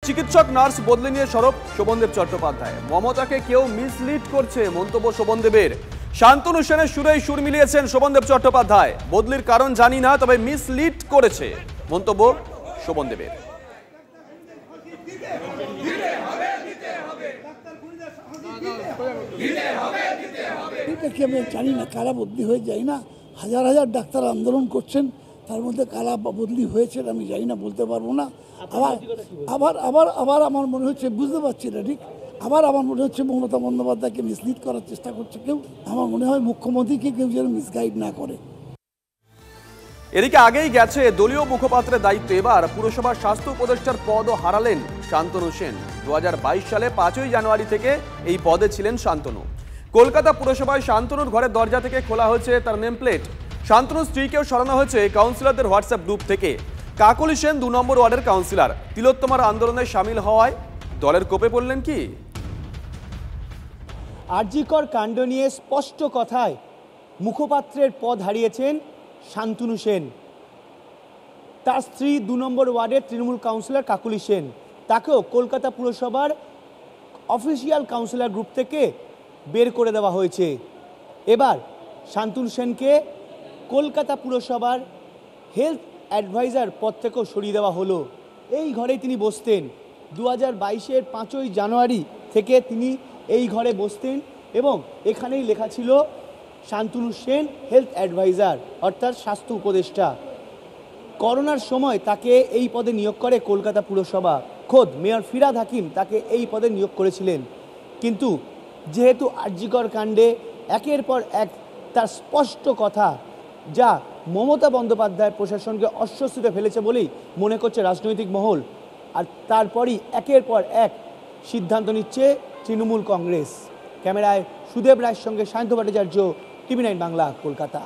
চিকিৎসক নার্স বদলে নিয়ে সরব শোভনদেব চট্টোপাধ্যায়। মমতাকে কেউ মিসলিড করছে মন্তব্য শোভনদেবের। শান্তনু সেনের সুরেই সুর মিলিয়েছেন শোভনদেব চট্টোপাধ্যায়। বদলির কারণ জানি না, তবে মিসলিড করেছে মন্তব্য শোভনদেবের। এটা কি আমি জানি না, কারা বদলি হয়ে যায় না, হাজার হাজার ডাক্তার আন্দোলন করছেন, তার মধ্যে কারা বদলি হয়েছে আমি জানি না, বলতে পারবো না। আবার আবার আবার আবার আমার মনে হচ্ছে, বুঝতে পারছি না ঠিক, আবার আমার মনে হচ্ছে মমতা বন্দ্যোপাধ্যায়কে মিসলিড করার চেষ্টা করছে কেউ। আমার মনে হয় মুখ্যমন্ত্রীকে কেউ যেন মিসগাইড না করে। এদিকে আগেই গেছে দলীয় মুখপাত্রের দায়িত্ব, এবার পুরসভার স্বাস্থ্য উপদেষ্টার পদও হারালেন শান্তনু সেন। 2022 সালে 5ই জানুয়ারি থেকে এই পদে ছিলেন শান্তনু। কলকাতা পুরসভায় শান্তনুর ঘরের দরজা থেকে খোলা হয়েছে তার নেম প্লেট। শান্তনুর স্ত্রীকেও সরানো হয়েছে কাউন্সিলরদের হোয়াটসঅ্যাপ গ্রুপ থেকে। কাকলি সেন 2 নম্বর ওয়ার্ডের কাউন্সিলর। তিলোত্তমার আন্দোলনে সামিল হওয়ায় দলের কোপে পড়লেন কি? আরজিকর কাণ্ড নিয়ে স্পষ্ট কথায় মুখপাত্রের পদ হারিয়েছেন শান্তনু সেন। তার স্ত্রী 2 নম্বর ওয়ার্ডের তৃণমূল কাউন্সিলর কাকলি সেন, তাকেও কলকাতা পুরসভার অফিসিয়াল কাউন্সিলর গ্রুপ থেকে বের করে দেওয়া হয়েছে। এবার শান্তনু সেনকে কলকাতা পুরসভার হেলথ অ্যাডভাইজার পদ থেকেও সরিয়ে দেওয়া হলো। এই ঘরেই তিনি বসতেন। 2022-এর 5ই জানুয়ারি থেকে তিনি এই ঘরে বসতেন এবং এখানেই লেখা ছিল শান্তনু সেন হেলথ অ্যাডভাইজার, অর্থাৎ স্বাস্থ্য উপদেষ্টা। করোনার সময় তাকে এই পদে নিয়োগ করে কলকাতা পুরসভা। খোদ মেয়র ফিরহাদ হাকিম তাকে এই পদে নিয়োগ করেছিলেন। কিন্তু যেহেতু আরজিকর কাণ্ডে একের পর এক তার স্পষ্ট কথা, যা মমতা বন্দ্যোপাধ্যায় প্রশাসনকে অস্বস্তিতে ফেলেছে বলেই মনে করছে রাজনৈতিক মহল, আর তারপরই একের পর এক সিদ্ধান্ত নিচ্ছে তৃণমূল কংগ্রেস। ক্যামেরায় সুদেব রায়ের সঙ্গে সায়ন্ত ভট্টাচার্য, টিভি9 বাংলা, কলকাতা।